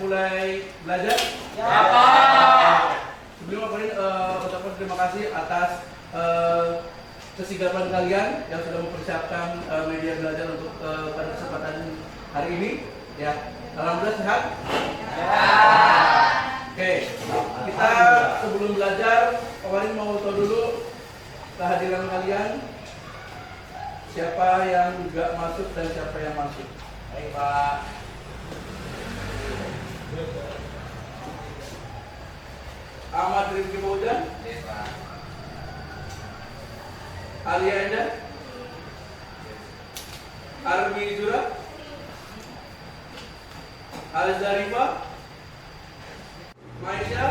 mulai belajar? Ya, Pak. Sebelum Pak Farid ucapkan terima kasih atas kesigapan kalian yang sudah mempersiapkan media belajar untuk pada kesempatan hari ini. Ya, alhamdulillah sehat. Ya. Oke, kita sebelum belajar, Pak Farid mau tahu dulu kehadiran kalian. Siapa yang juga masuk dan siapa yang masuk? Baik, Pak. Ahmad Rizky Baujan, Baik, Pak. Alia Endah, Armi Zura, Al-Zarifa, Maisha,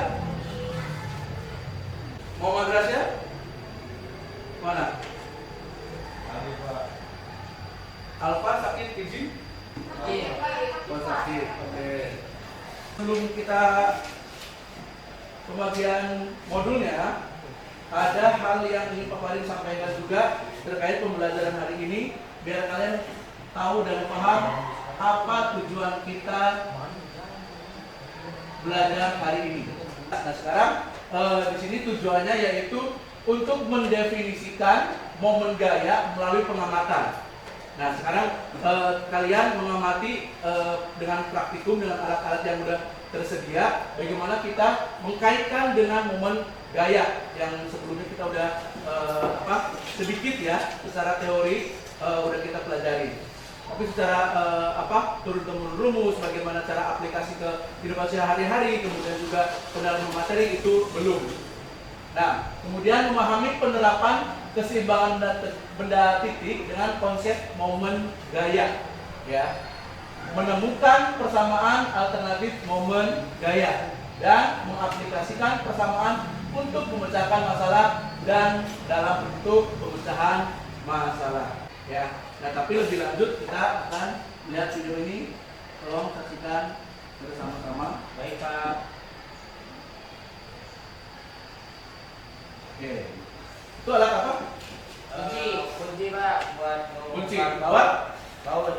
Muhammad Rasya, mana? Alfa sakit izin? Iya. Oh sakit, oke. Sebelum kita pembagian modulnya, ada hal yang ingin Pak Farid sampaikan juga terkait pembelajaran hari ini, biar kalian tahu dan paham apa tujuan kita belajar hari ini. Nah sekarang di sini tujuannya yaitu untuk mendefinisikan momen gaya melalui pengamatan. Nah sekarang kalian mengamati dengan praktikum, dengan alat-alat yang sudah tersedia, bagaimana kita mengkaitkan dengan momen gaya yang sebelumnya kita udah sedikit ya secara teori udah kita pelajari. Tapi secara turun-temurun rumus, bagaimana cara aplikasi ke kehidupan sehari-hari, kemudian juga pendalaman materi itu belum. Nah, kemudian memahami penerapan keseimbangan benda titik dengan konsep momen gaya, ya, menemukan persamaan alternatif momen gaya dan mengaplikasikan persamaan untuk memecahkan masalah dan dalam bentuk pemecahan masalah, ya. Nah, tapi lebih lanjut kita akan lihat video ini. Tolong saksikan bersama-sama. Baik, Pak. Oke. Itu alat apa? Kunci, Pak, buat Kunci. baut.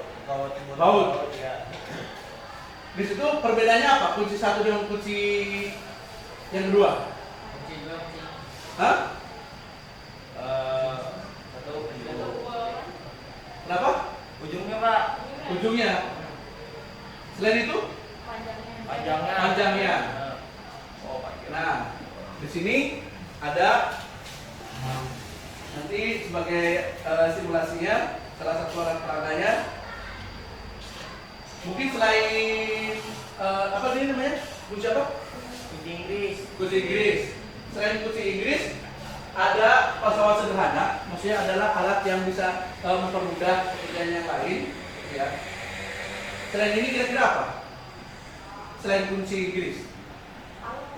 Baut. Ya. Di situ perbedaannya apa? Kunci satu dengan kunci yang kedua? Kunci dua, kunci. Hah? Satu ujung. Kenapa? Ujungnya, Pak. Ujungnya. Selain itu? Panjangnya. Panjangnya. Oh, panjang. Nah, di sini ada nanti sebagai simulasinya salah satu alat peraganya. Mungkin selain apa ini namanya? Kunci apa? Kunci Inggris. Kunci Inggris. Selain kunci Inggris, ada pesawat sederhana. Maksudnya adalah alat yang bisa mempermudah pekerjaan yang lain. Ya. Selain ini kira-kira apa? Selain kunci Inggris?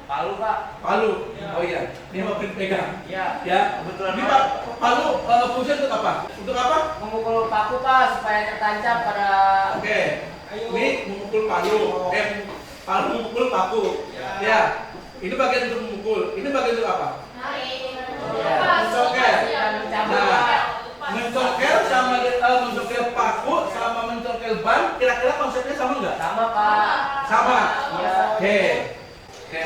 Palu, Pak. Palu. Ya. Oh iya. Ini mau pegang. Ya. Ya. Kebetulan, Ini Pak. Pak, palu fungsi untuk apa? Untuk apa? Memukul paku, Pak, supaya tertancap pada. Oke. Ini memukul palu. Palu memukul paku. Ya. Ini bagian untuk memukul. Ini bagian untuk apa? Mencongkel. Nah, mencongkel sama mencongkel paku sama mencongkel ban, kira-kira konsepnya sama nggak? Sama, Pak. Sama. Iya. Oke. Oke.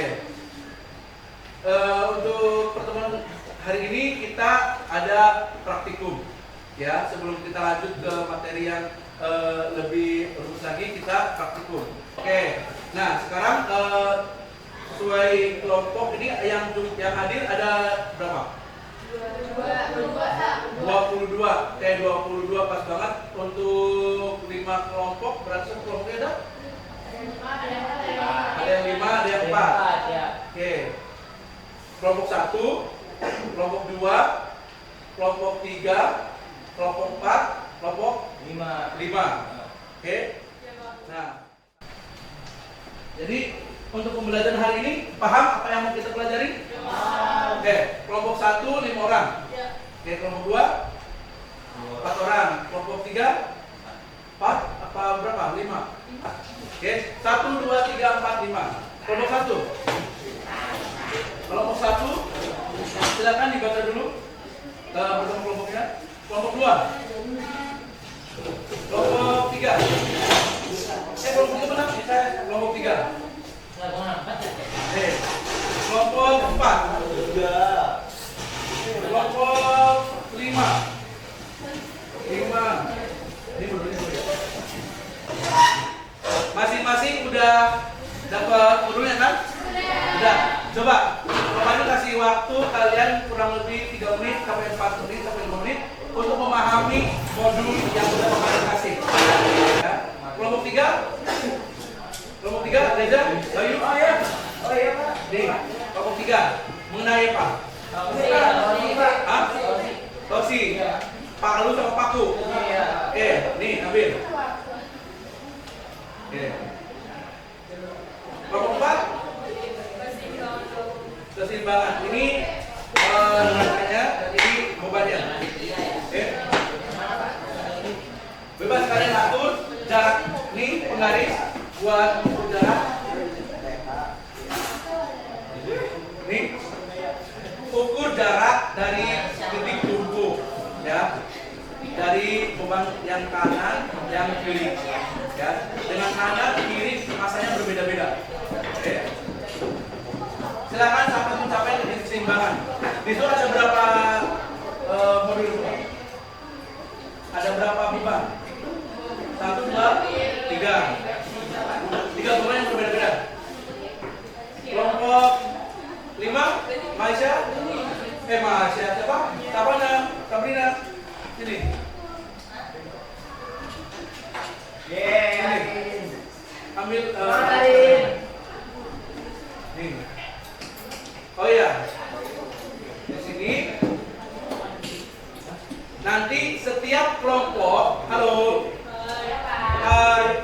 Untuk pertemuan hari ini kita ada praktikum. Ya, sebelum kita lanjut ke materi yang lebih rumus lagi, kita praktikum. Oke. Nah, sekarang sesuai kelompok ini yang hadir ada berapa? 22. Oke, 22 pas banget. Untuk 5 kelompok, berarti satu kelompoknya ada? Ada yang 5, ada yang 4. Ya. Oke. Kelompok 1, kelompok 2, kelompok 3, kelompok 4, kelompok 5. Oke. Nah. Jadi untuk pembelajaran hari ini paham apa yang mau kita pelajari? Oke, kelompok 1 5 orang. Oke, kelompok 2 4 orang. Kelompok 3 4 apa berapa? 5. Oke, 1 2 3 4 5. Kelompok 1. Kelompok 1 silakan dibaca dulu bersama kelompoknya. Kelompok 2. Kelompok 3. Kelompok 3 mana? Kelompok 3. udah dapat modelnya kan? Udah. Coba, Bapak ini kasih waktu kalian kurang lebih 3 menit sampai 4 menit sampai 5 menit untuk memahami modul yang sudah Bapak kasih. Ya. Kelompok 3? Kelompok 3, Reza, Bayu? Oh iya Pak. Nih, kelompok 3 mengenai apa? Hah? Tosi. Palu sama paku. Oke, nih ambil. Oke. Kelompok 4? Keseimbangan. Ini namanya dan ini bebannya. Oke. Bebas kalian atur jarak. Ini penggaris buat ukur jarak. Ini ukur jarak dari titik tumpu, ya, dari beban yang kanan, yang kiri, ya. Dengan kanan kiri masanya berbeda-beda. Oke. Silakan sampai mencapai titik keseimbangan. Di situ ada berapa modul beban? Ada berapa beban? 1, 2, 3. 3 beban yang berbeda-beda. Kelompok 5, Maisha. Maisha siapa? Tapana, Sabrina. Sini. Ambil nih. Oh iya. Di sini. Nanti setiap kelompok, halo. Hai.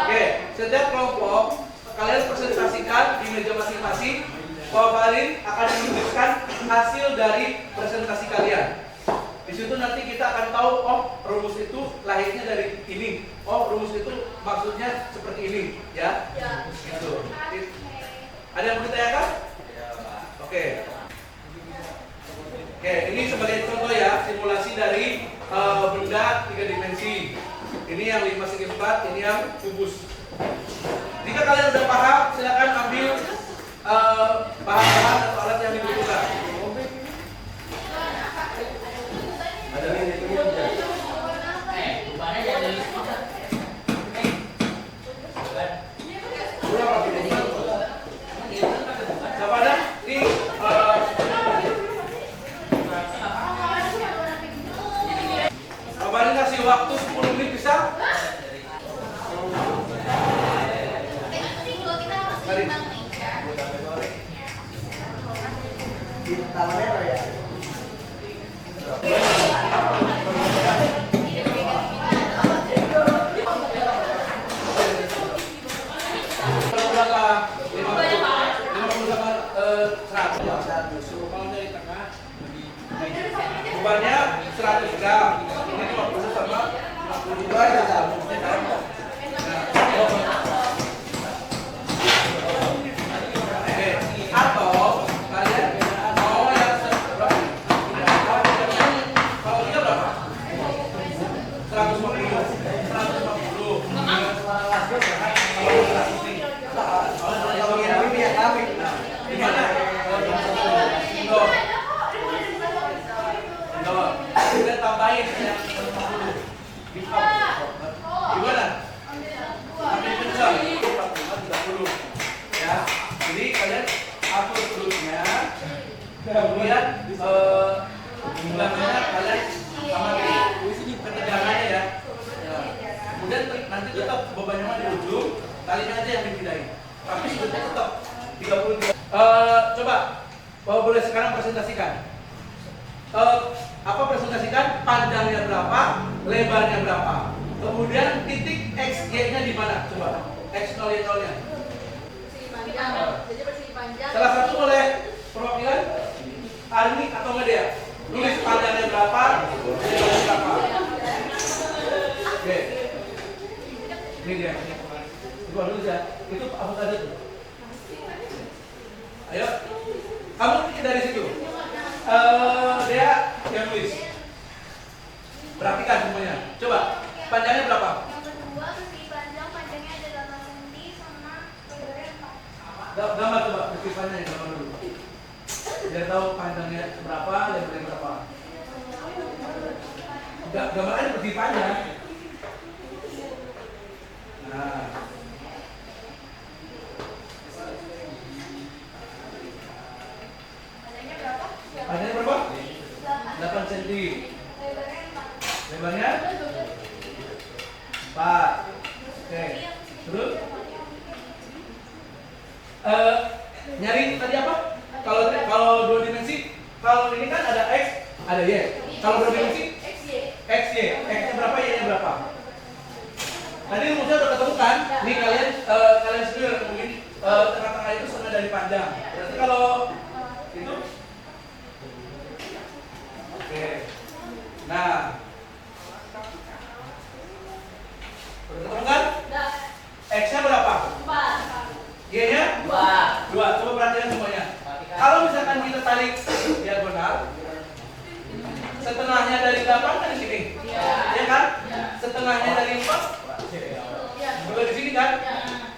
Oke, setiap kelompok kalian presentasikan di meja masing-masing. Bahwa kalian akan menunjukkan hasil dari presentasi kalian. Di situ nanti kita akan tahu, oh rumus itu lahirnya dari ini. Oh rumus itu maksudnya seperti ini, ya. Gitu. Ada yang mau ditanyakan? Oke. Oke, ini sebagai contoh ya, simulasi dari benda 3 dimensi. Ini yang 5×4, ini yang kubus. Jika kalian sudah paham, silakan ambil bahan-bahan atau alat yang dibutuhkan. Ada ini semua bisa. Siapa ada? Ini Bapak ini kasih waktu 10 menit bisa? Bebannya 100 gram. Ini 50 sama 52 ya. Atau kalian mau yang berapa? Kalau dia berapa? 150. Gimana? Kita tambahin yang 50. Gimana? Ambil kencang 30. Ya. Jadi kalian atur perutnya. Kemudian belakangnya kalian amati ketegangannya ya. Kemudian nanti tetap bebannya di ujung, talinya aja yang dipindahin. Tapi sebetulnya tetap 30. Coba, boleh sekarang presentasikan. Presentasikan panjangnya berapa, lebarnya berapa. Kemudian titik XY-nya di mana? Coba. X0 nya. Salah satu boleh perwakilan Arni atau Medea. Tulis panjangnya berapa, lebarnya berapa. Oke. Ini dia. Coba dulu ya. Itu apa tadi tuh? Ayo. Kamu dari situ. Dia yang tulis. Perhatikan semuanya. Coba. Panjangnya berapa? Yang kedua, persegi panjang panjangnya ada 8 cm sama lebarnya 4. Gambar coba persegi panjangnya gambar dulu. Biar tahu panjangnya berapa, lebarnya berapa. Gambar aja persegi panjang. Nah. Eh, nyari tadi apa? Kalau dua dimensi, kalau ini kan ada x, ada y. Kalau dua dimensi, x y. X-nya berapa, y-nya berapa? Tadi rumusnya udah ketemu kan? Nih kalian sendiri mungkin tengah-tengah itu setengah dari panjang. Berarti kalau itu, oke. Nah, udah ketemu kan? X-nya berapa? Y-nya? 2. Coba perhatikan semuanya. Kalau misalkan kita tarik diagonal, setengahnya dari 8 kan di sini. Ya kan? Setengahnya dari 4 juga di sini kan?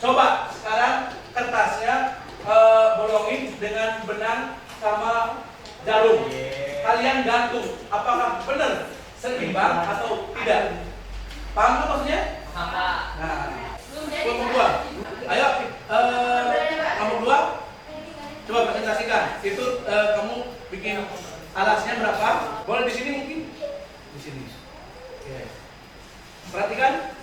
Coba sekarang kertasnya bolongin dengan benang sama jarum. Kalian gantung. Apakah benar seimbang atau tidak? Paham nggak maksudnya? Nah, kelompok 2. Ayo, kelompok 2. Coba presentasikan. Itu kamu bikin alasnya berapa? Boleh di sini mungkin? Di sini. Oke. Perhatikan.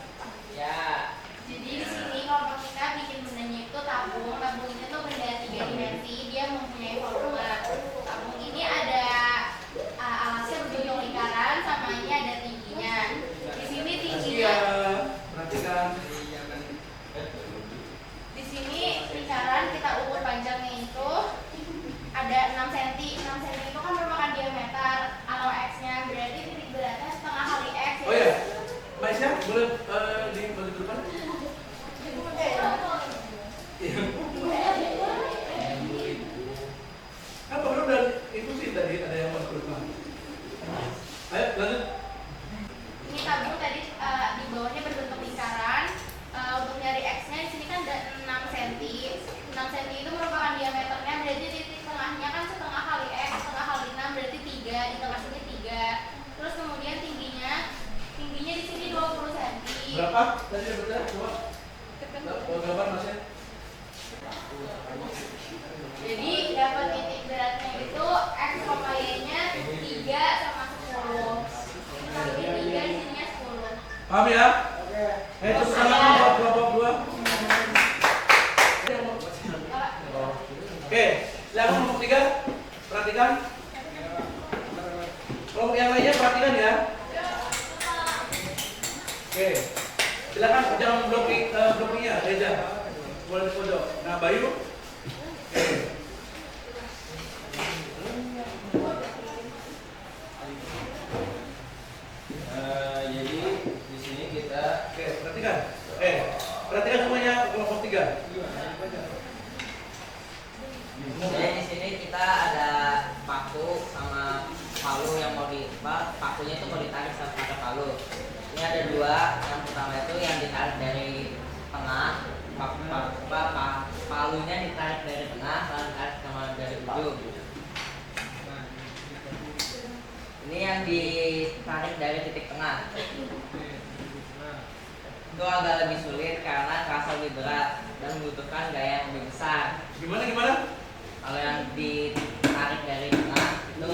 Ya. Jadi di sini kelompok kita bikin bendanya itu tabung. Tabung ini tuh benda 3 dimensi. Dia mempunyai volume. Tabung ini ada alasnya berbentuk lingkaran, sama ini ada tingginya. Di sini tingginya. Perhatikan. Di sini lingkaran kita ukur panjangnya itu ada 6 cm. 6 cm itu kan merupakan diameter atau x-nya. Berarti titik beratnya setengah kali x. Oh ya, Mbak Isya, boleh di bagian depan? Apa baru dan itu sih tadi ada yang mau depan. Ayo lanjut. Ini tabung tadi di bawahnya berbentuk lingkaran. Untuk nyari x-nya di sini kan ada 6 cm. 6 cm itu merupakan diameternya, berarti titik tengahnya kan setengah kali x, setengah kali 6 berarti 3, di tengah sini 3. Terus kemudian tingginya di sini 20 cm. Berapa? Tadi berapa? Coba. Gambar Mas ya. Jadi dapat titik beratnya itu x, y-nya 3 sama 10. Ini 3, di sininya 10. Paham ya? Terus sekarang buat kelompok 2. Oke, silakan kelompok 3. Perhatikan. Kelompok yang lainnya perhatikan ya. Oke. Silakan jangan blokingnya, Reza. Boleh di pojok. Nah, Bayu. Oke. Jadi di sini kita Oke, perhatikan. Perhatikan semuanya kelompok 3. Jadi di sini kita ada paku sama palu yang mau pakunya itu mau ditarik sama pakai palu. Ini ada 2. Yang pertama itu yang ditarik dari tengah, palunya ditarik dari tengah, lalu ditarik sama dari ujung. Ini yang ditarik dari titik tengah. Itu agak lebih sulit karena terasa lebih berat dan membutuhkan gaya yang lebih besar. Gimana? Kalau yang ditarik dari tengah itu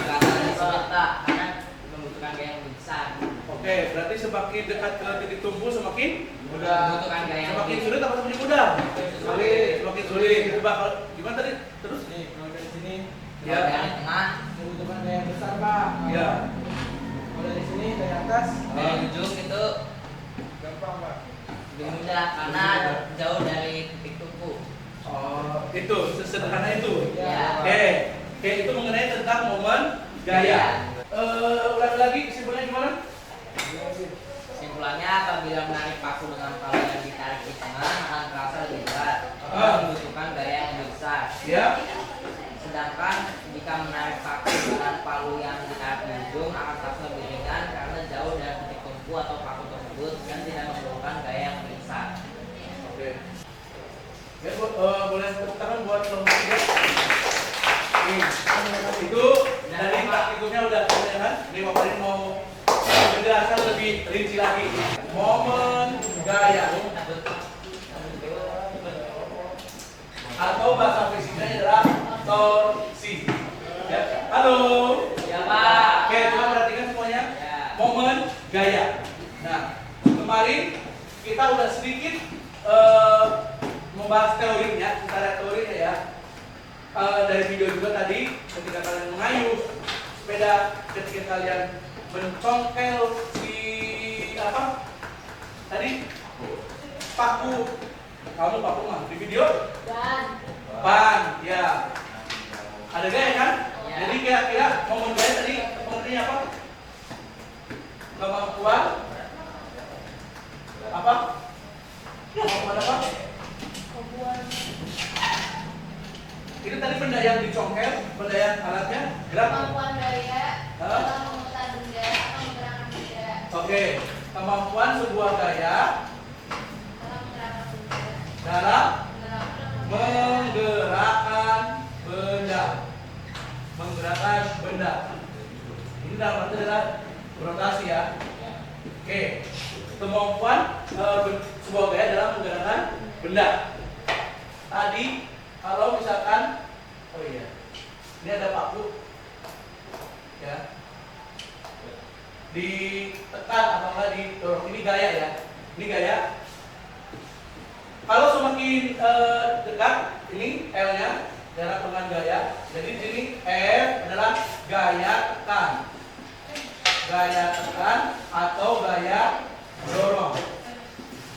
agak lebih sulit Pak, karena membutuhkan gaya yang lebih besar. Oke, berarti semakin dekat ke titik tumpu semakin Membutuhkan gaya yang semakin lebih sulit apa semakin mudah? Semakin sulit. Coba gimana tadi? Terus? Nih, kalau dari sini Ya. Kalau dari tengah membutuhkan gaya yang besar, Pak. Ya. Kalau dari sini dari atas dari ujung itu gampang, Pak. lebih mudah karena jauh dari titik tumpu. Oh, itu sesederhana itu. Ya. Oke, itu mengenai tentang momen gaya. Ulang lagi kesimpulannya gimana? Kesimpulannya apabila menarik paku dengan palu yang ditarik di tengah akan terasa lebih berat dan membutuhkan gaya yang lebih besar. Ya. Sedangkan jika menarik paku dengan palu yang ditarik di ujung akan terasa lebih ringan karena jauh dari titik tumpu atau paku tersebut dan tidak memerlukan gaya yang lebih besar. Oke. Ya, boleh tepuk tangan buat kelompok 3. Itu dari praktikumnya udah kelihatan. Ini Bapak ini mau menjelaskan lebih rinci lagi. Momen gaya atau bahasa fisikanya adalah torsi. Ya. Halo. Ya Pak. Oke, coba perhatikan semuanya. Ya. Momen gaya. Nah, kemarin kita udah sedikit membahas teorinya, kita lihat teorinya ya. Dari video juga tadi, ketika kalian mengayuh sepeda, ketika kalian mencongkel si apa? Tadi paku, kamu paku mah di video? Ban, ya. Ada gaya kan? Ya. Jadi kira-kira momen gaya tadi pengertiannya apa? Kemampuan apa? Kemampuan apa? Itu tadi benda yang dicongkel, benda yang alatnya gerak. Kemampuan gaya Hah? dalam memutar benda atau menggerakkan benda. Oke, kemampuan sebuah gaya Dalam menggerakkan benda. dalam Menggerakkan menggerakkan benda. Ini dalam arti adalah rotasi ya. Oke, kemampuan sebuah gaya dalam menggerakkan benda. Tadi kalau misalkan, oh iya, ini ada paku, ya, ditekan atau enggak didorong. Ini gaya ya, ini gaya. Kalau semakin dekat, ini L-nya jarak dengan gaya. Jadi di sini F adalah gaya tekan, gaya tekan atau gaya dorong.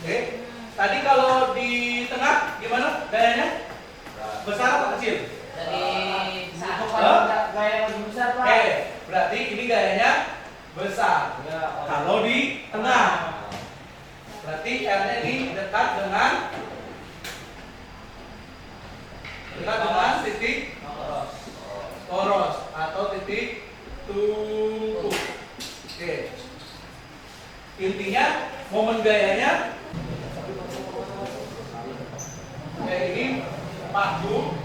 Oke. Tadi kalau di tengah gimana gayanya? Besar atau kecil? Dari Gaya yang lebih besar, Pak. Oke, berarti ini gayanya besar. Ya, Kalau di tengah, berarti R-nya ini dekat dengan titik poros atau titik tumpu. Oke. Intinya momen gayanya kayak ini paku,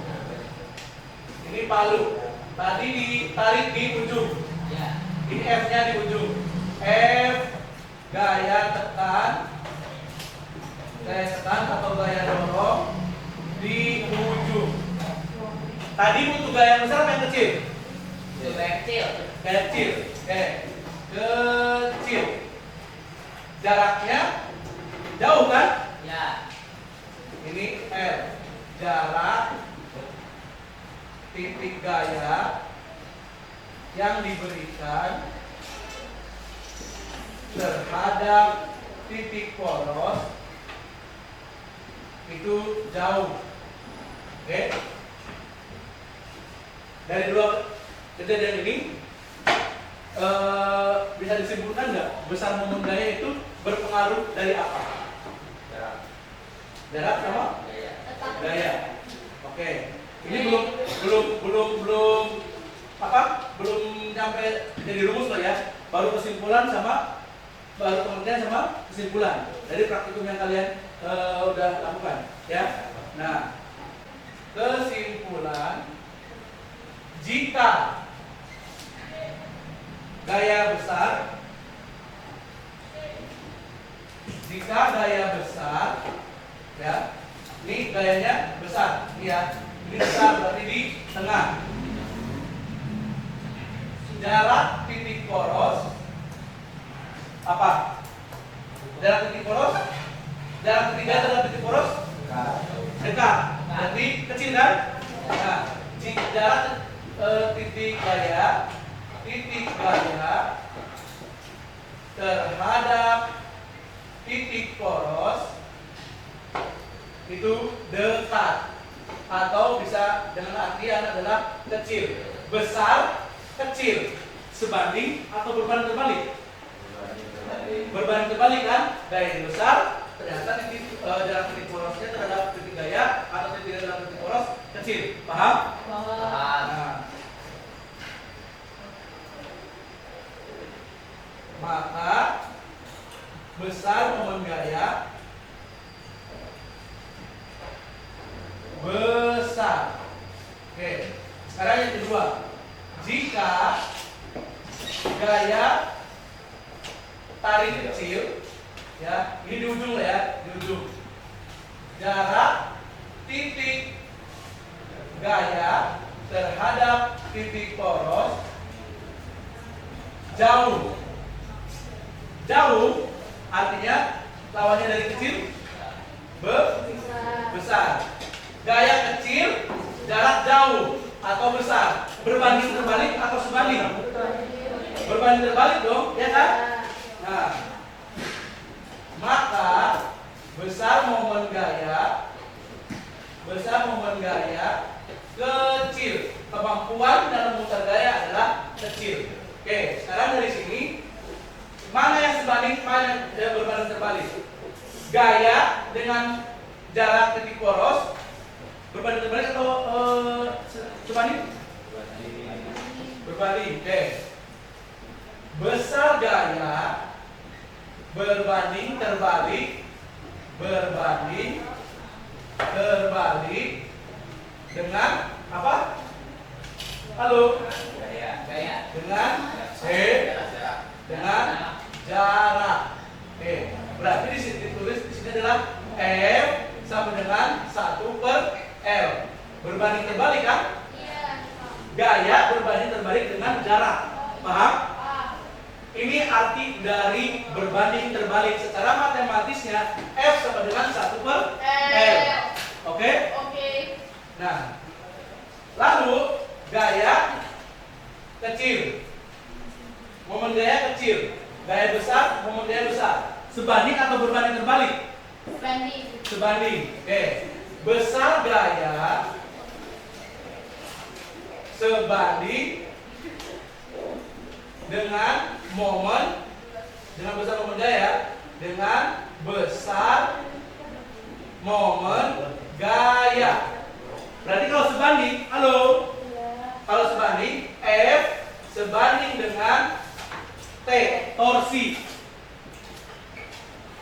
ini palu. Tadi ditarik di ujung. ya. Ini F-nya di ujung. F gaya tekan atau gaya dorong di ujung. Tadi butuh gaya yang besar apa yang kecil? Itu gaya kecil. Gaya kecil. Oke. Kecil. Jaraknya jauh kan? Ya. Ini L. Jarak titik gaya yang diberikan terhadap titik poros itu jauh. Oke. Dari dua kejadian ini bisa disimpulkan nggak besar momen gaya itu berpengaruh dari apa? Jarak sama Ya. gaya. Oke. Ini belum belum nyampe jadi rumus loh ya. Baru kesimpulan sama baru pengertian sama kesimpulan dari praktikum yang kalian udah lakukan ya. Nah, kesimpulan jika gaya besar ya, ini gayanya besar ya, ini besar berarti di tengah. Jarak titik poros apa? Jarak titik poros, jarak titik gaya terhadap titik poros dekat, berarti kecil kan? Nah, jarak titik gaya terhadap titik poros itu dekat atau bisa dengan artian adalah kecil. Besar, kecil sebanding atau berbanding terbalik? Berbanding terbalik kan? Gaya yang besar ternyata titik jarak titik porosnya terhadap titik gaya atau titik gaya terhadap titik poros kecil. Paham? Nah, maka besar momen gaya besar. Oke, sekarang yang kedua, jika gaya tarik kecil, ya ini di ujung lah ya, di ujung. Jarak titik gaya terhadap titik poros jauh. Jauh artinya lawannya dari kecil besar. atau besar? Berbanding terbalik atau sebanding? Berbanding terbalik dong, ya kan? Nah, maka besar momen gaya kecil. Kemampuan dalam memutar gaya adalah kecil. Oke, sekarang dari sini mana yang sebanding, mana yang berbanding terbalik? Gaya dengan jarak titik poros berbanding terbalik atau sebanding? Berbanding. Oke. Besar gaya berbanding terbalik dengan apa? Halo? Gaya. Dengan dengan jarak. Oke, berarti di sini ditulis di sini adalah F sama dengan 1/L. Berbanding terbalik kan? Iya. Gaya berbanding terbalik dengan jarak. Paham? Ini arti dari berbanding terbalik. Secara matematisnya F sama dengan 1/L. Oke? Oke. Nah, lalu gaya kecil, momen gaya kecil, gaya besar, momen gaya besar. Sebanding atau berbanding terbalik? Banding. Sebanding. Oke. Besar gaya sebanding dengan besar momen gaya dengan besar momen gaya. Berarti kalau sebanding, halo? Kalau sebanding, F sebanding dengan T, torsi.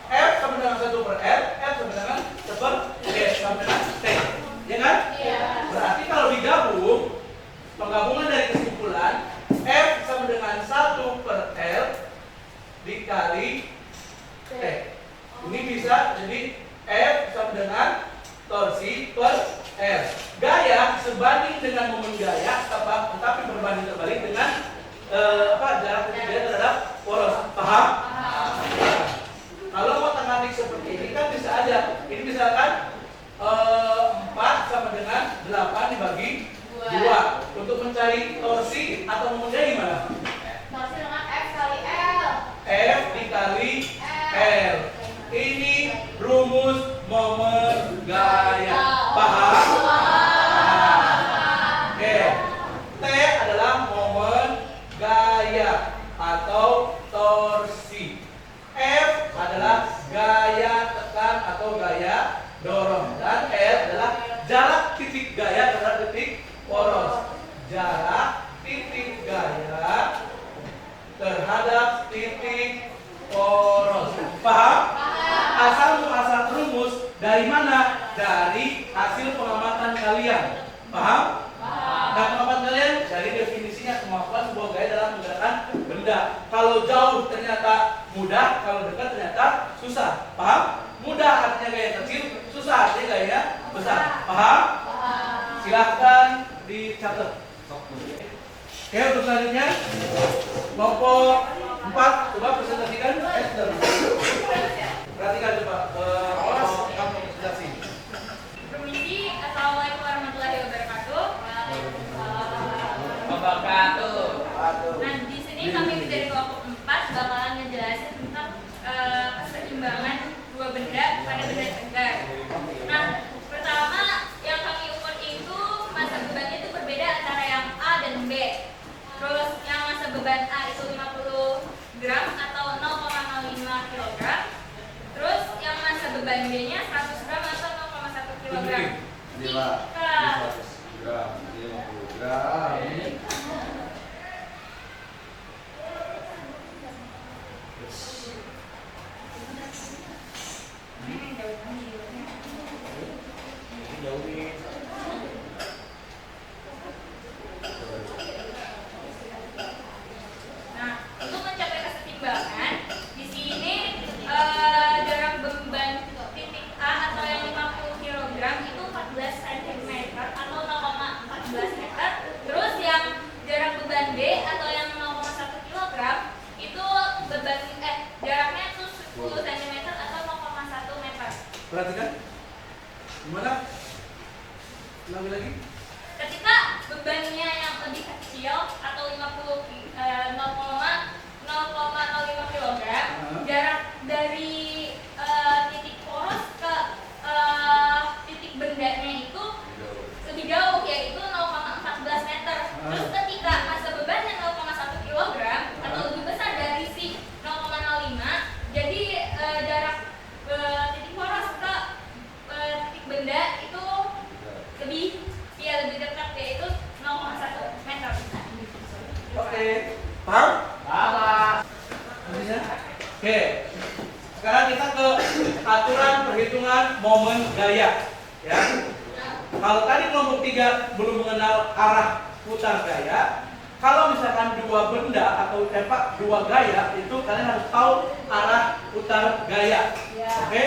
F sama dengan 1/L, F sama dengan 1/S sama dengan T. Ya kan? Iya. Berarti kalau digabung, penggabungan dari kesimpulan F sama dengan 1/L dikali T. Ini bisa jadi F sama dengan torsi per L. Gaya sebanding dengan momen gaya, tetapi berbanding terbalik dengan jarak titik gaya terhadap poros. Paham? Kalau matematik seperti ini kan bisa aja. Ini misalkan 4 sama dengan 8 dibagi 2. Untuk mencari torsi atau momen gaya gimana? Torsi dengan F kali L. F dikali L. Ini rumus momen gaya. Paham? Oke. T adalah momen gaya atau torsi. F adalah gaya tekan atau gaya dorong. Dan L adalah jarak titik gaya terhadap titik poros. Jarak titik gaya terhadap titik poros. Paham? Asal muasal rumus dari mana? Dari hasil pengamatan kalian. Paham? Nah, pengamatan kalian dari definisinya kemampuan sebuah gaya dalam menggerakkan benda. Kalau jauh ternyata mudah, kalau dekat ternyata susah. Paham? Mudah artinya gaya kecil, susah artinya gaya besar. Paham? Silahkan dicatat. Oke, untuk selanjutnya kelompok 4 coba presentasikan. Perhatikan coba kamu presentasi. Permisi, assalamualaikum warahmatullahi wabarakatuh. Nah, di sini kami dari kelompok 4 bakalan ngejelasin tentang keseimbangan dua benda pada benda tegar. Nah, pertama yang kami ukur itu masa bebannya itu berbeda antara yang A dan B. Terus yang masa beban A itu 50 gram atau 0,05 kg. Terus yang masa beban B-nya 100 gram atau 0,1 kg. Inilah 100 gram, 50 gram. Nah, untuk mencapai kesetimbangan, di sini jarak beban titik A atau yang 50 kg itu 14 cm atau 0,14 meter. Terus yang jarak beban B atau yang 0,1 kg itu jaraknya itu 10 cm atau 0,1 meter. Perhatikan. Gimana? Ulangi lagi. Ketika bebannya yang lebih kecil atau 0,05 kg, jarak dari titik poros ke titik bendanya itu lebih jauh, yaitu 0,14 meter. Terus ketika massa bebannya 0,1 kg atau lebih besar dari si 0,05, jadi jarak titik poros ke titik benda itu lebih dekat, yaitu 0,1 meter. Oke, paham? Paham. Bisa? Oke. Sekarang kita ke aturan perhitungan momen gaya. Ya. Kalau tadi kelompok 3 belum mengenal arah putar gaya, kalau misalkan dua benda atau dua gaya itu kalian harus tahu arah putar gaya. Oke?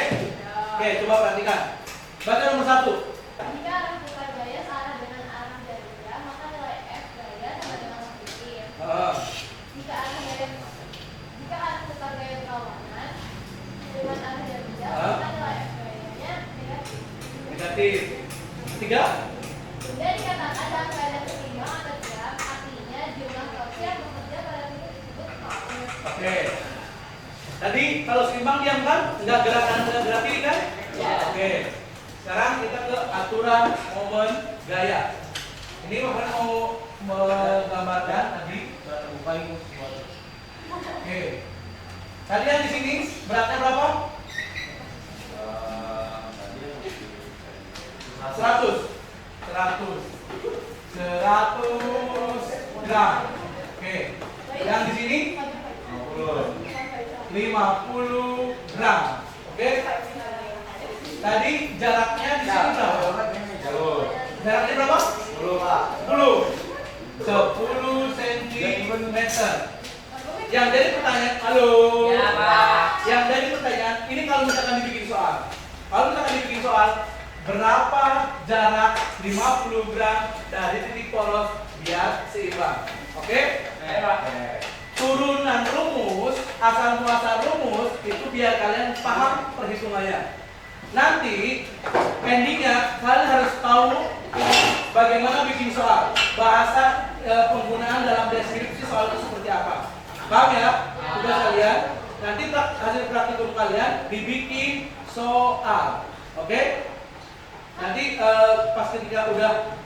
Oke, coba perhatikan. Baca nomor 1. Jika arah putar gaya searah dengan arah jarum, maka nilai F gaya sama dengan positif. Jika arah putar gaya berlawanan dengan arah jarum, maka nilai F gayanya negatif. Negatif. 3. Benda dikatakan dalam keadaan seimbang atau jam, artinya jumlah torsi yang bekerja pada titik tersebut sama. Oke. Tadi kalau seimbang diam kan? Enggak gerak kanan, enggak gerak kiri kan? Oke. Sekarang kita ke aturan momen gaya. Ini Bapak mau menggambarkan tadi. Oke. Tadi yang di sini beratnya berapa? 100 gram. Oke. Yang di sini 50 gram. Oke. Tadi jaraknya di sini berapa? Jaraknya berapa? 10 cm. Yang jadi pertanyaan, halo. Ya, Pak. Yang jadi pertanyaan, ini kalau misalkan dibikin soal. Kalau misalkan dibikin soal, berapa jarak 50 gram dari titik poros biar seimbang? Oke? Turunan rumus, asal muasal rumus itu biar kalian paham perhitungannya. Nanti endingnya kalian harus tahu bagaimana bikin soal, bahasa penggunaan dalam deskripsi soal itu seperti apa. Paham ya? Tugas kalian. Nanti hasil praktikum kalian dibikin soal. Oke? Nanti pas ketika udah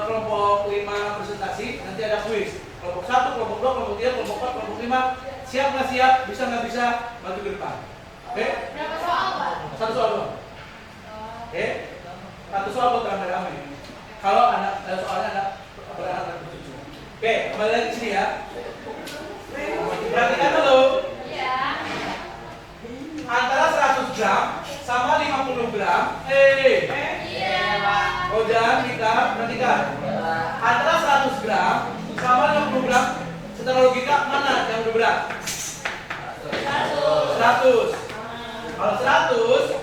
kelompok 5 presentasi, nanti ada kuis. Kelompok 1, kelompok 2, kelompok 3, kelompok 4, kelompok 5. Siap nggak siap? Bisa nggak bisa? Maju ke depan. Oke? Berapa soal, Pak? 1 soal doang. Oke? 1 soal buat rame-rame. Kalau soalnya anak beranak bercucu. Oke, kembali lagi ke sini ya. Perhatikan dulu. Iya. Antara 100 gram sama 50 gram. Iya, Pak. Oh jangan kita perhatikan. Antara 100 gram sama 50 gram, secara logika mana yang lebih berat? 100. Kalau 100,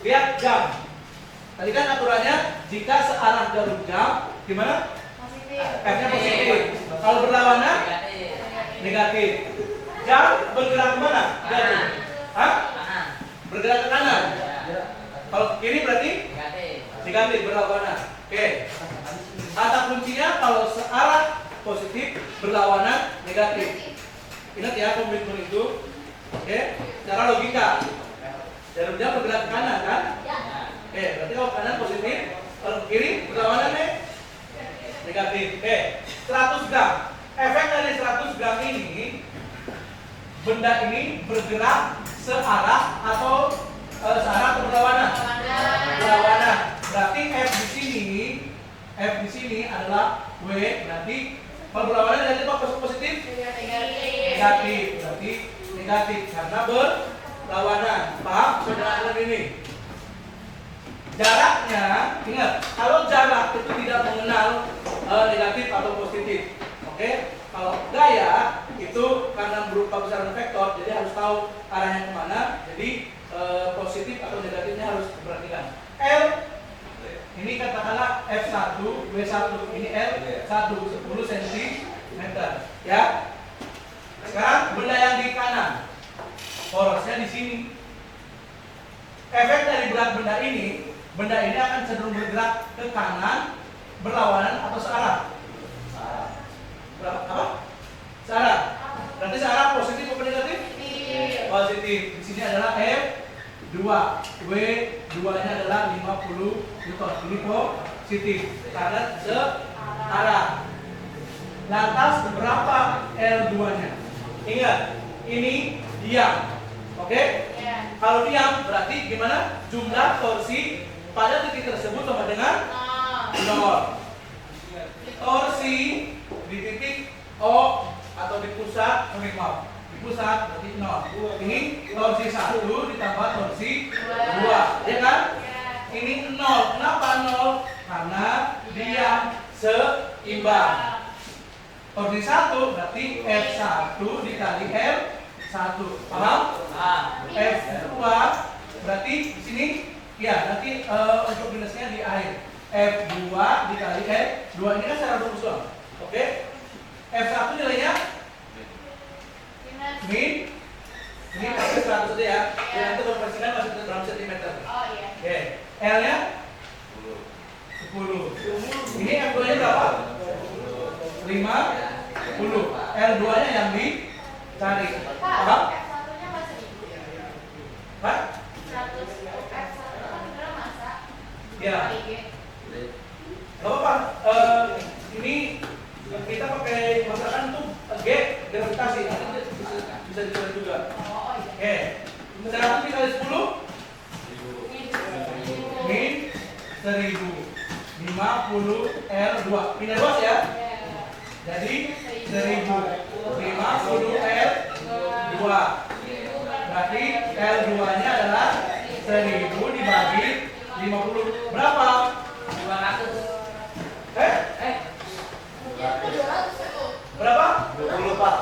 lihat jam. Tadi kan aturannya jika searah jarum jam, gimana? Positif. F-nya positif. Kalau berlawanan, negatif. Jam bergerak kemana? Kanan. Hah? Kanan. Bergerak ke kanan. Kalau ke kiri berarti Negatif. negatif, berlawanan. Oke. Kata kuncinya kalau searah positif, berlawanan negatif. Ingat ya komitmen itu. Oke. Secara logika. Jarum jam bergerak ke kanan kan? Ya. Oke, berarti kalau kanan positif, kalau ke kiri berlawanan negatif. Oke, 100 gram. Efek dari 100 gram ini, benda ini bergerak searah atau searah atau berlawanan? Berlawanan. Berarti F di sini adalah W. Berarti kalau berlawanan negatif apa positif? Negatif. Berarti negatif karena berlawanan. Paham? Saudara ini. Jaraknya, ingat, kalau jarak itu tidak mengenal negatif atau positif. Oke? Kalau gaya itu karena berupa besaran vektor, jadi harus tahu arahnya kemana. Jadi positif atau negatifnya harus diperhatikan. L ini katakanlah F1, W1, ini L1 10 cm. Ya. Sekarang benda yang di kanan, porosnya di sini. Efek dari berat benda ini akan cenderung bergerak ke kanan berlawanan atau searah? Apa? Searah. Berarti searah positif atau negatif? Positif. Di sini adalah F2. W2-nya adalah 50 Newton. Ini positif karena searah. Lantas berapa L2-nya? Ingat, ini diam. Oke? Kalau diam berarti gimana? Jumlah torsi pada titik tersebut sama dengan 0. Torsi di titik O atau di pusat, di pusat berarti 0. Ini torsi 1 ditambah torsi 2, ya kan? Ini 0. Kenapa 0? Karena diam seimbang. Torsi 1 berarti F1 dikali F1. Paham? F2 berarti di sini ya nanti untuk minusnya di akhir. F2 dikali F2 ini kan secara rumus doang. Oke? F1 nilainya min ini pakai 100 aja ya. Dan nanti konversikan masuk ke dalam sentimeter. Oke. L-nya 10. Ini F2-nya berapa? 50. L2-nya yang dicari. Paham? F1-nya masih Pak? 100 F1 kan beneran masa? Ya. Gak apa-apa. Ini kita pakai masakan untuk G gravitasi. Nanti bisa dicoba juga. Oke. 100 dikali 10 min 1000. 50 L2. Pindah luas ya. Jadi 1000 50 L2. Berarti L2-nya adalah 1000 dibagi 50. Berapa? 200. Berapa? 20 Pak.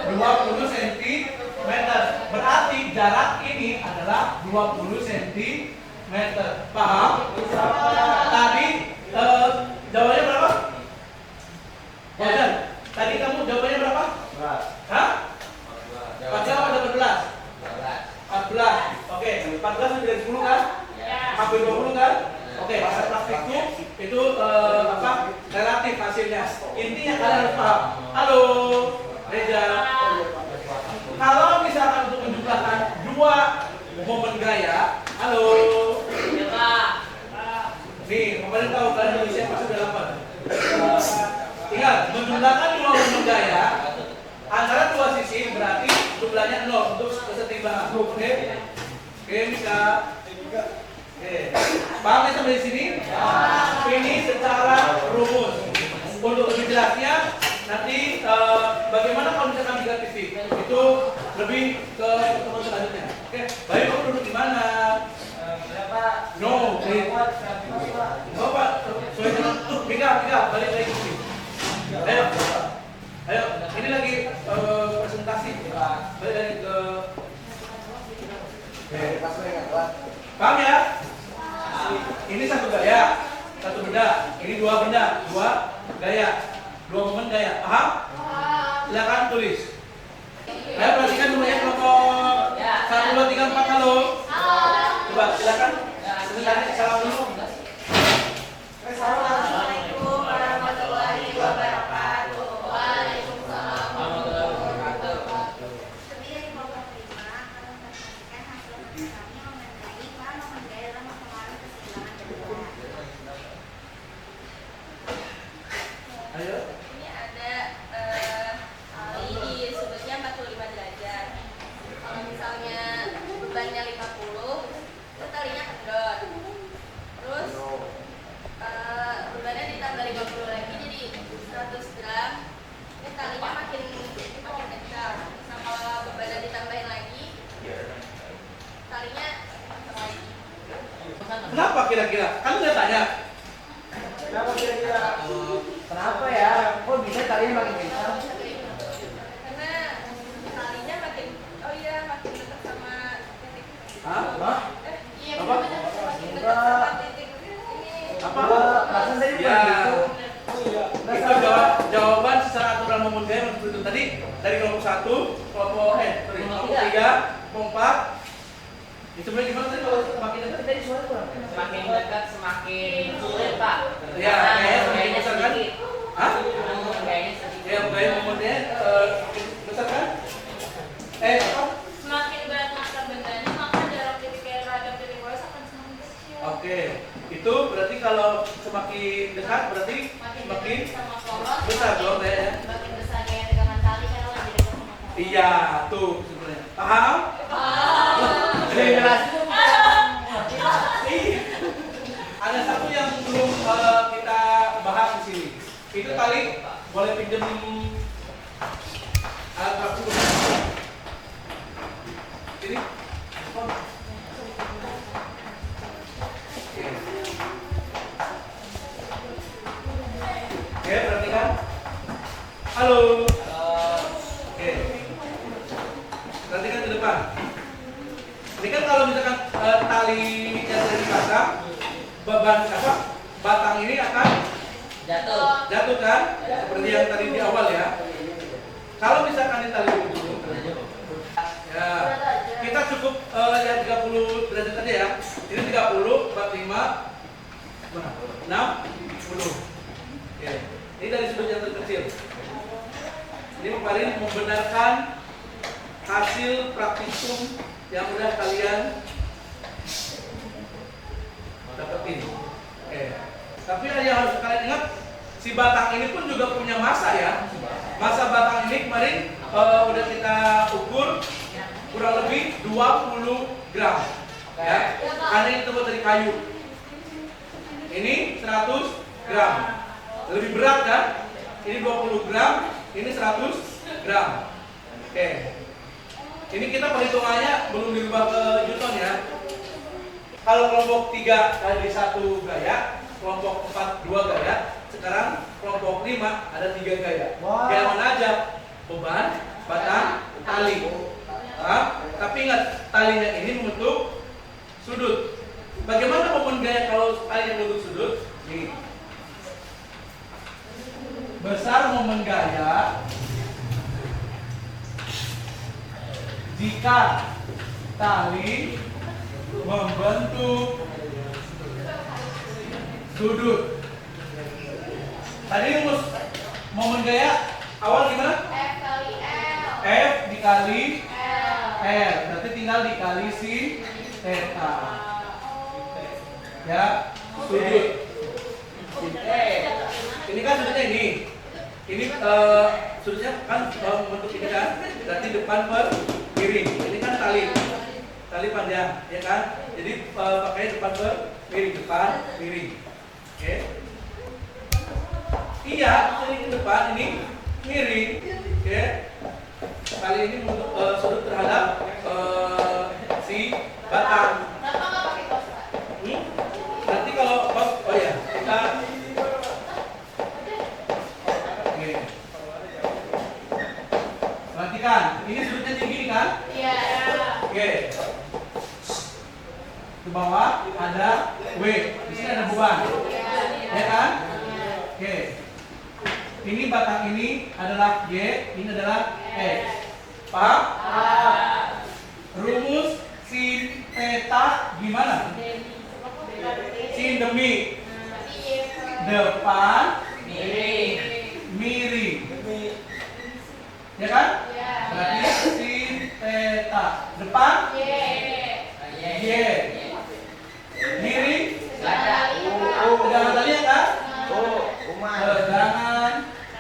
20 cm. Berarti jarak ini adalah 20 cm. Paham? Tadi jawabannya berapa? Wajan, tadi kamu jawabannya berapa? 11. Hah? 14 atau 18? 14. Oke, 14 lebih dari 10 kan? Hampir 20 kan? Oke, pada praktikku itu apa? Relatif hasilnya. Intinya kalian harus paham. Halo, Reza. Kalau misalkan untuk menjumlahkan dua momen gaya, halo. Nih, kemarin tahu kalian Indonesia pasti udah lapar. Ingat, menjumlahkan dua momen gaya antara dua sisi berarti jumlahnya 0 untuk kesetimbangan. Oke? Oke, bisa. Oke. Paham ya sampai di sini? Ini secara rumus. Untuk lebih jelasnya nanti bagaimana kalau misalkan negatif itu lebih ke pertemuan selanjutnya. Oke, baik, kamu duduk di mana? No, Bapak, pindah, balik lagi ke sini. Ayo, ini lagi presentasi. Balik lagi ke. Paham ya? Ini satu gaya, satu benda. Ini dua benda, dua gaya, dua momen gaya. Paham? Silakan tulis. Ayo perhatikan dulu ya kelompok 1, 2, 3, 4. Halo. Coba silakan. Sebentar, salam dulu. Assalamualaikum warahmatullahi wabarakatuh. Waalaikumsalam. Sebenarnya di kelompok 5 akan memperhatikan hasil kami mengenai bahan momen gaya dalam mempengaruhi keseimbangan benda. Ayo. Ini ada ini sudutnya 45 derajat. Kalau misalnya bebannya 50, itu talinya kendor. Terus bebannya ditambah 50 lagi jadi 100 gram. Ini talinya makin kencang. Nah, kalau bebannya ditambahin lagi, talinya kencang lagi. Kenapa kira-kira? Kamu nggak tanya? Kenapa kira-kira? Kenapa ya? Kok bisa talinya makin kencang? Karena talinya makin makin dekat sama titik. Hah? Iya, Apa? Makin dekat sama titik ini. Apa? Perasaan tadi Ya. bukan gitu. Itu jawaban secara aturan momen gaya menurut itu tadi dari kelompok 1, kelompok kelompok 3, kelompok 4. Itu sebenarnya gimana tadi kalau semakin dekat? Tadi suara kurang. Semakin dekat semakin sulit, Pak. Ya, kayak Oke, itu berarti kalau semakin dekat berarti semakin sama poros, besar dong ya. Semakin besar gaya tegangan tali karena lebih dekat sama poros. Iya, tuh sebenarnya. Paham? Jadi jelas. Iya. Ada satu yang belum kita bahas di sini. Itu tali boleh pinjam alat kalkulus. Sini. Oke, perhatikan. Halo. Oke. Perhatikan ke depan. Ini kan kalau misalkan tali yang sudah dipasang, beban apa? Batang ini akan jatuh kan? Seperti yang tadi di awal ya. Kalau misalkan ditali dulu, ya kita cukup yang 30 derajat aja ya. Ini 30, 45, 60. Oke. Ini dari sudut yang terkecil. Ini kemarin membenarkan hasil praktikum yang udah kalian dapetin. Oke. Tapi yang harus kalian ingat, si batang ini pun juga punya massa ya. Massa batang ini kemarin udah kita ukur kurang lebih 20 gram. Ya. Karena ini terbuat dari kayu. Ini 100 gram. Lebih berat kan? Ini 20 gram, ini 100 gram. Oke. Ini kita perhitungannya belum dirubah ke Newton ya. Kalau kelompok 3 kali 1 gaya, kelompok 4 2 gaya, sekarang kelompok 5 ada 3 gaya. Wow. Gaya mana aja? Beban, batang, tali. Tapi ingat, talinya ini membentuk sudut. Bagaimana momen gaya kalau talinya membentuk sudut? Nih. Besar momen gaya jika tali membentuk sudut. Tadi rumus momen gaya awal gimana? F kali L. F dikali L. L. Berarti tinggal dikali sin theta. Ya, sudut. Ini kan sudutnya ini. Ini sudutnya kan membentuk ini kan. Berarti depan per miring. Ini kan tali panjang, ya kan? Jadi pakai depan per miring, depan miring. Oke. Iya, ini ke depan, ini miring. Oke. Kali ini untuk sudut terhadap si batang. Kenapa nggak pakai kos, Pak? Nanti kalau oh ya, kita oke. Perhatikan, ini sudutnya tinggi kan? Iya. Oke. Ke bawah ada W. Di sini ada beban. Ya kan? Oke. Ini batang ini adalah Y, ini adalah X. Paham? Rumus sin theta gimana? Sin demi depan miring. Ya kan? Berarti sin theta depan Y. Miring tegangan tali ya kan? Tegangan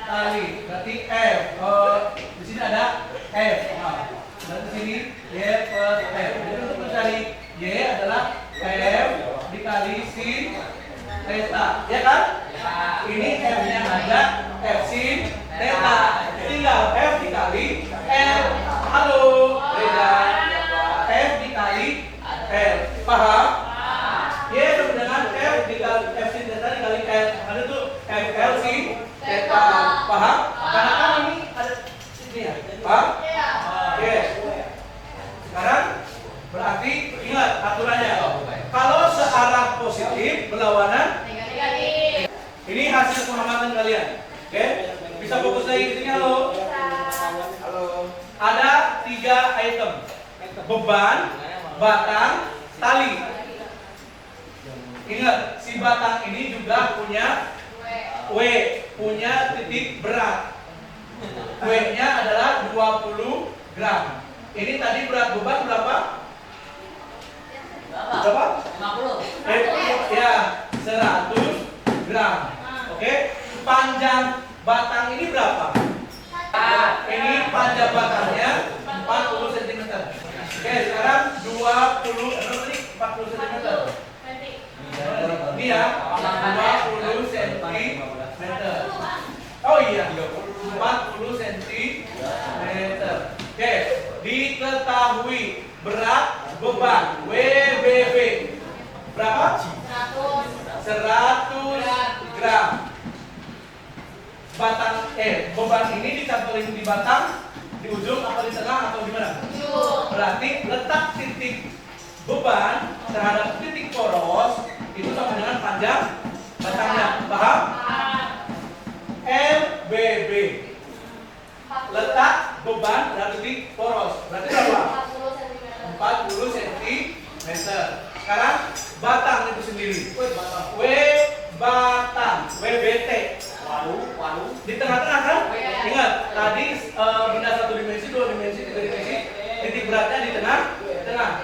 tali. Berarti F. Di sini ada F. Berarti sini Y per F. Jadi untuk mencari Y adalah F dikali sin theta. Ya kan? Ini F-nya ada F sin theta. Tinggal F dikali L. Halo, beda. F dikali L. Paham? Y sama dengan F dikali F sin theta dikali L. Ada tuh F L sin theta. Paham? Karena kan ini ada sini ya. Paham? Oke. Sekarang berarti ingat aturannya. Kalau searah positif berlawanan Negatif. ini hasil pengamatan kalian. Oke? Bisa fokus lagi di sini. Halo. Ada 3 item. Beban, batang, tali. Ingat, si batang ini juga punya W, punya titik berat. W-nya adalah 20 gram. Ini tadi berat beban berapa? Berapa? 50. Ya, 100 gram. Oke, panjang batang ini berapa? Ini panjang batangnya 40 cm. Oke, sekarang 40 cm. Ini ya, 20 cm. Oh iya, 40 cm. Oke, diketahui berat beban WBB berapa? 100 gram. Batang beban ini dicantolin di batang, di ujung atau di tengah atau di mana? Berarti letak titik beban terhadap titik poros itu sama dengan panjang batangnya. Paham? LBB. Letak beban terhadap titik poros. Berarti berapa? 40 cm. Sekarang batang itu sendiri. Batang. WBT. Walu. Di tengah-tengah kan? Ingat, tadi benda 1 dimensi, 2 dimensi, 3 dimensi. Titik beratnya di tengah.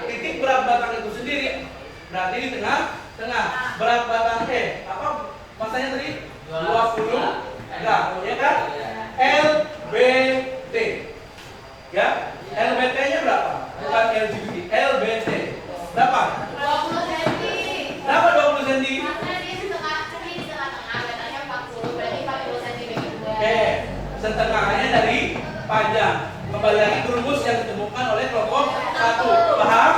Titik berat batang itu sendiri berarti di tengah. Berat batang apa masanya tadi? 20 gram, ya kan? LBT. Ya, LBT-nya berapa? Bukan LGBT, LBT. Berapa? 20 cm. Berapa 20 cm? Karena dia di tengah-tengah, batangnya 40, berarti 40 cm juga. Oke, setengahnya dari panjang. Kembali lagi ke rumus yang ditemukan oleh kelompok 1. Paham?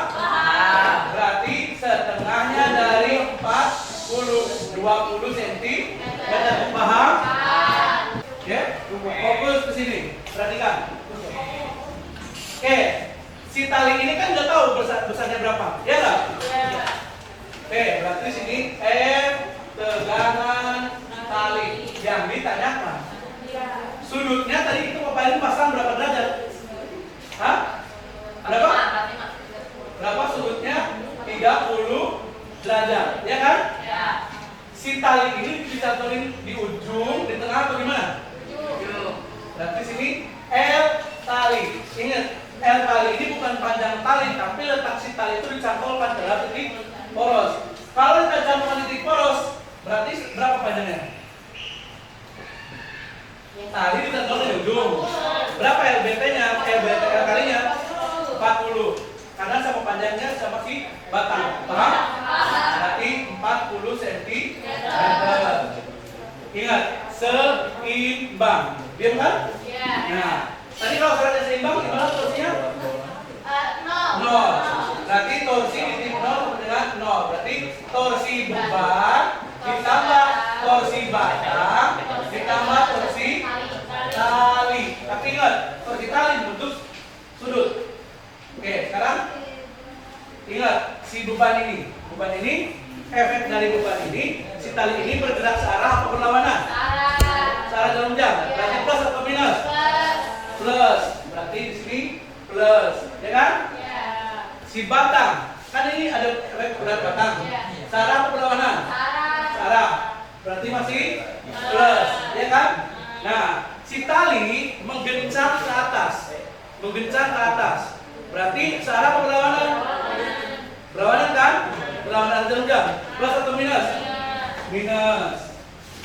Berarti setengahnya dari 40, 20 cm. Paham? Oke, fokus ke sini. Perhatikan. Oke, si tali ini kan nggak tahu besarnya berapa, ya nggak? Oke, berarti di sini F tegangan tali yang ditanyakan. Sudutnya tadi itu papain pasang berapa derajat? Hah? Berapa? Berapa sudutnya? 30 derajat, ya kan? Si tali ini dicantolin di ujung, di tengah atau di mana? Berarti sini L tali. Ingat, L tali ini bukan panjang tali, tapi letak si tali itu dicantolkan dalam titik poros. Kalau kita cantolkan titik poros, berarti berapa panjangnya? Tali dicantolkan di ujung. Berapa LBT-nya? LBT kalinya 40. Karena sama panjangnya sama si batang. Paham? Berarti 40 cm. Ingat, seimbang. Diam kan? Nah, tadi kalau syaratnya seimbang gimana torsinya? 0. Berarti torsi di titik 0 sama dengan 0. Berarti torsi beban ditambah torsi batang ditambah torsi tali. Tapi ingat, torsi tali bentuk sudut. Oke, sekarang ingat si beban ini. Beban ini, efek dari beban ini, si tali ini bergerak searah atau berlawanan? Searah dalam jam. Berarti plus atau minus? Plus. Berarti di sini plus, ya kan? Si batang, kan ini ada efek berat batang. Searah atau berlawanan? Searah. Berarti masih plus, ya kan? Nah, si tali menggencang ke atas. Berarti searah atau berlawanan? Berlawanan kan? Berlawanan dalam jam. Plus atau minus? Minus.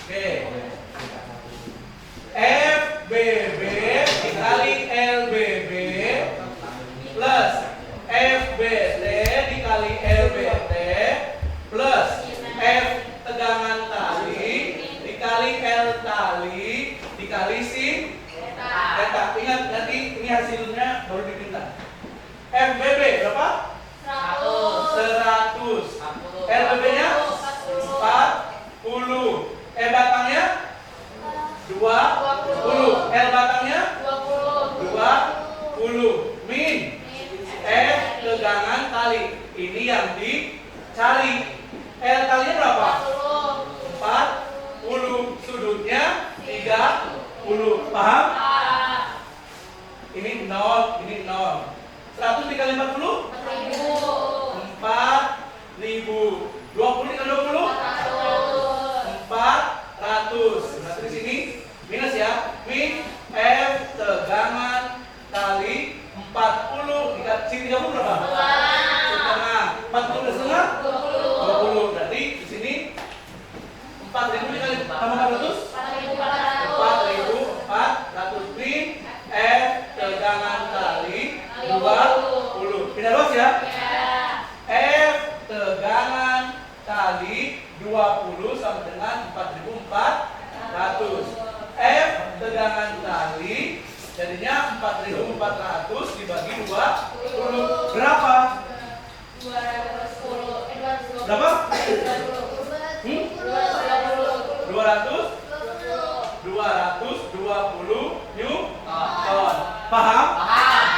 Oke. FBB dikali LBB plus FBT dikali LBT plus F tegangan tali dikali L tali dikali si theta. Ingat, nanti ini hasilnya baru dipinta. FBB berapa? 100. LBB nya 40. Batangnya 20 sama dengan 4.400. F tegangan tali jadinya 4.400 dibagi 20 berapa? 210. Berapa? 220 Newton. Paham?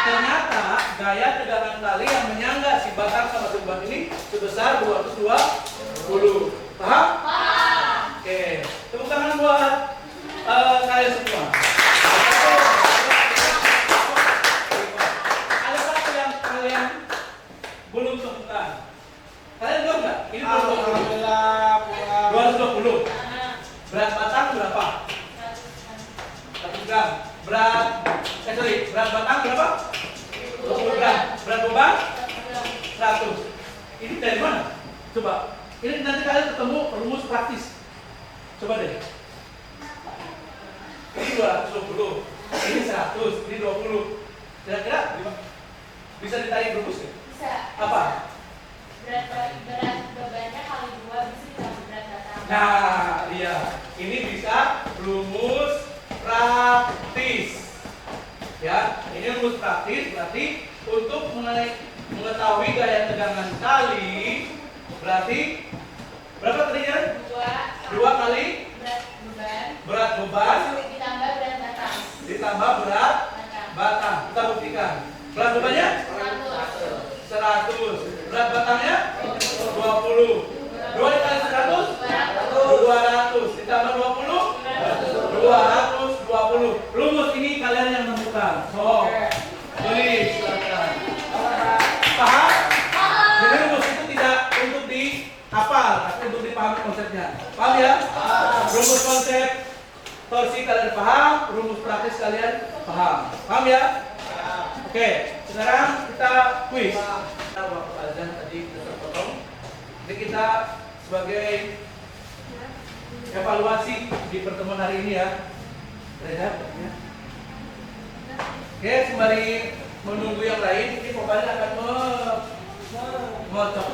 Ternyata gaya tegangan tali yang menyangga si batang sama si beban ini sebesar 220. Paham? Oke, tepuk tangan buat kalian semua. Ada satu yang kalian belum temukan. Kalian belum nggak? Ini 220. Berat batang berapa? 1 gram. Berat batang berapa? 20 gram. Berat beban? 100. Ini dari mana? Coba. Ini nanti kalian ketemu rumus praktis. Coba deh. Ini 220. Ini 100. Ini 20. Kira-kira bisa ditarik rumus nggak? Bisa. Apa? Berat bebannya kali 2 bisa ditambah berat batang. Nah, iya. Ini bisa rumus praktis. Ya, ini rumus praktis berarti untuk mengetahui gaya tegangan tali berarti berapa tadinya? 2 kali berat beban ditambah berat batang. ditambah berat batang. Kita buktikan. Berat bebannya 100. Berat batangnya 20. 2 dikali 100 200 ditambah 20 220. Rumus ini kalian yang temukan. So, tulis silakan. Paham? Jadi rumus itu tidak untuk dihafal, tapi untuk dipahami konsepnya. Paham ya? Rumus konsep torsi kalian paham, rumus praktis kalian paham. Paham ya? Oke, sekarang kita kuis. Waktu azan tadi kita terpotong. Jadi kita sebagai evaluasi di pertemuan hari ini ya. Lihat ya. Oke, sembari menunggu yang lain, ini pokoknya akan mengocok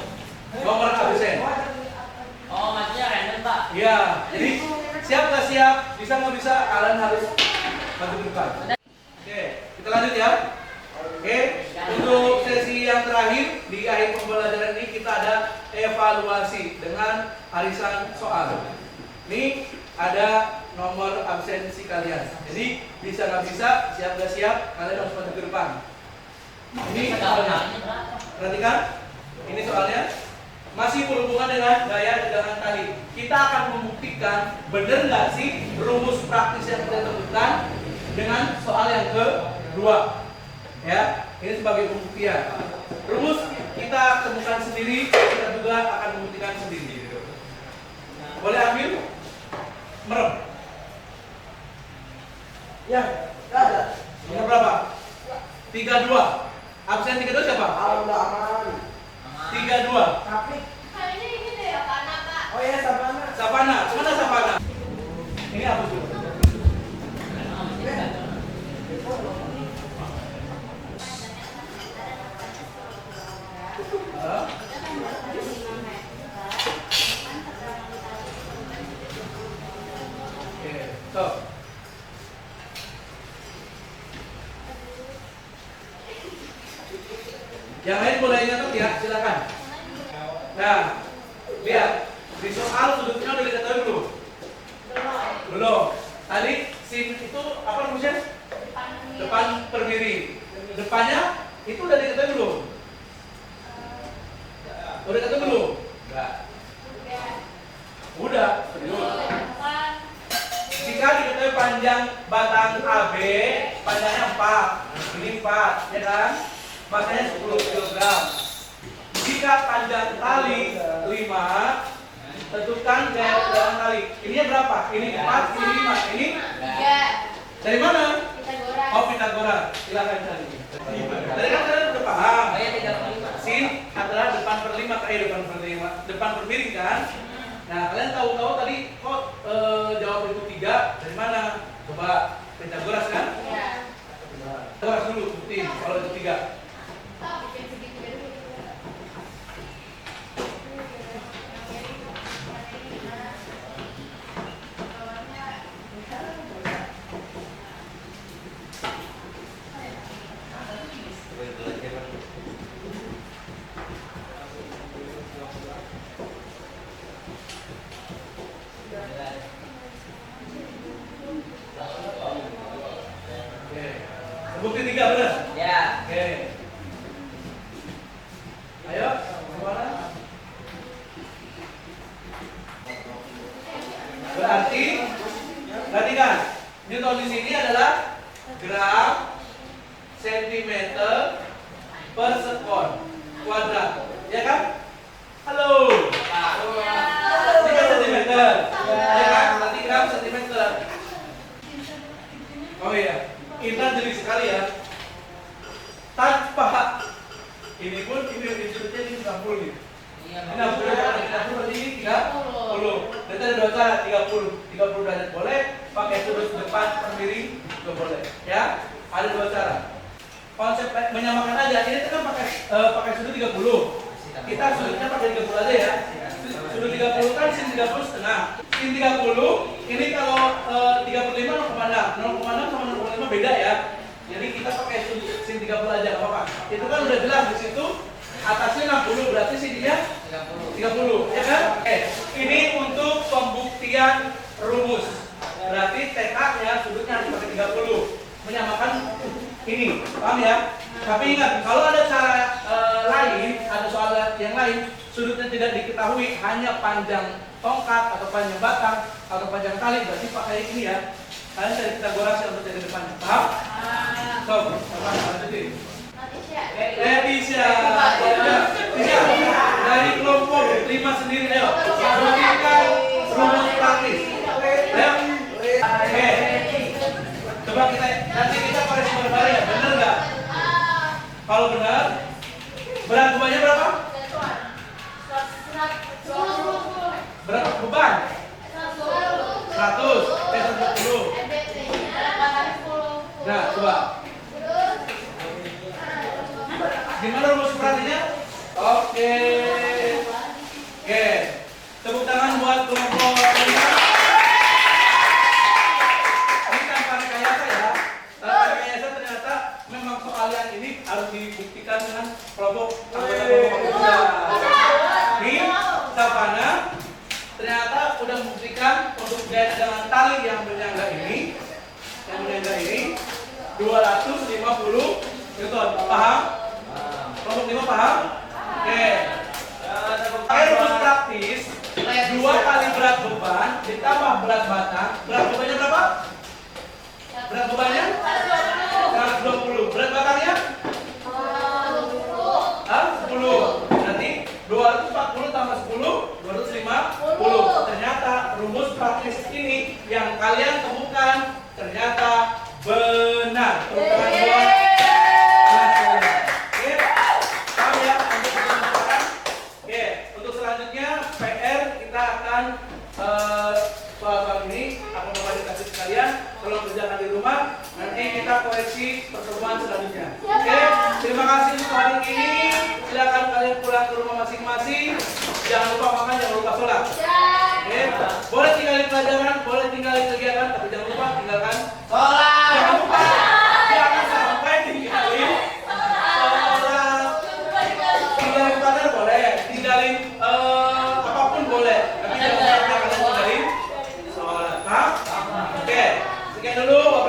nomor absen. Oh, maksudnya random, Pak? Iya, jadi siap nggak siap? Bisa nggak bisa? Kalian harus maju ke depan. Oke, kita lanjut ya. Oke, untuk sesi yang terakhir di akhir pembelajaran ini kita ada evaluasi dengan arisan soal. Ini ada nomor absensi kalian. Jadi bisa nggak bisa, siap nggak siap, kalian harus maju ke depan. Ini soalnya. Perhatikan, ini soalnya masih berhubungan dengan gaya tegangan tali. Kita akan membuktikan benar nggak sih rumus praktis yang kita temukan dengan soal yang kedua. Ya, ini sebagai pembuktian. Rumus kita temukan sendiri, kita juga akan membuktikan sendiri. Boleh ambil? Merem. Ya, ada. Nomor berapa? 32. Absen 32 siapa? Aman. 32. Tapi, Kayaknya ini deh ya, Pak. oh ya Sabana. Sapana, mana Sapana? Ini apa tuh? Hah? Oke, stop. Yang lain boleh nyatet ya, silakan. Nah, lihat di soal sudutnya udah diketahui belum? Belum. Tadi sin itu apa rumusnya? Depan per miring. Depannya itu udah diketahui belum? Udah diketahui belum? Enggak. Udah. Serius. Jika diketahui panjang batang AB, panjangnya 4. Ini 4, ya kan? Masanya 10 kg. Jika panjang tali 5, tentukan gaya tegangan tali. Ininya berapa? Ini 4, ini 5. Ini 3. dari mana? Pitagoras. Oh, Pitagoras. Silakan cari. Tadi kan kalian udah paham. Oh ya, 35. Sin adalah depan per 5, depan per 5, depan per miring kan? Nah, kalian tahu tadi kok jawab itu 3 dari mana? Coba Pitagoras kan? Iya. Pitagoras dulu buktiin kalau itu 3. Bikin segitu dulu. Berarti perhatikan, Newton di sini adalah gram sentimeter per sekon kuadrat, ya kan? Halo. Ini kan sentimeter, ya kan? Berarti gram sentimeter. Oh iya, intan jeli sekali ya. Tanpa ini pun ini sudutnya ini 90 nih. Iya, Ini 60 berarti ini 30. Berarti ada dua cara, 30 derajat boleh, pakai sudut depan per miring juga boleh. Ya, ada dua cara. Konsep menyamakan aja. Ini kan pakai sudut 30. Kita sudutnya pakai 30 aja ya. Sudut 30 kan sin 30 setengah. Sin 30 ini kalau 35 0,6. 0,6 sama 0,5 beda ya. Jadi kita pakai sudut sin 30 aja enggak apa-apa. Itu kan udah jelas di situ. Atasnya 60 berarti sininya 30 ya kan? Oke, ini untuk pembuktian rumus. Berarti TK nya sudutnya harus pakai 30. Menyamakan ini, paham ya? Tapi ingat, kalau ada cara lain, ada soal yang lain, sudutnya tidak diketahui, hanya panjang tongkat atau panjang batang atau panjang tali, berarti pakai ini ya. Kalian cari Pitagorasnya untuk cari depannya, paham? So, lanjutin. Leticia, dari kelompok 5 sendiri, ayo berikan rumus praktis. Ayo, oke. Coba nanti kita koreksi bareng-bareng ya, benar nggak? Kalau benar, berat bebannya berapa? Berapa beban? 100, 110. Nah, coba. Gimana rumus praktisnya? Oke. Tepuk tangan buat kelompok 5. Ini tanpa rekayasa ya. Tanpa rekayasa ternyata memang soal yang ini harus dibuktikan dengan kelompok anggota kelompok kerja. Nih, Savana ternyata udah membuktikan untuk dengan tali yang menyangga ini, 250 Newton. Paham? Kelompok 5 paham? Oke. Pakai rumus praktis, 2 kali berat beban ditambah berat batang. Berat bebannya berapa? Berat bebannya 120. Berat batangnya 10. Berarti 240 tambah 10 250. Ternyata rumus praktis ini yang kalian temukan ternyata benar. Temukan buat PR kita akan soal ini akan kembali kasih sekalian, tolong kerjakan di rumah, nanti kita koreksi pertemuan selanjutnya. Oke, terima kasih untuk hari ini. Silakan kalian pulang ke rumah masing-masing. Jangan lupa makan, jangan lupa sholat. Oke, boleh tinggalin pelajaran, boleh tinggalin kegiatan, tapi jangan lupa tinggalkan sholat. Jangan lupa, jangan sampai tinggalin sholat. Tinggalin pelajaran boleh, tinggalin boleh, tapi jangan sampai kalian tinggalin sholat. Oke, sekian dulu.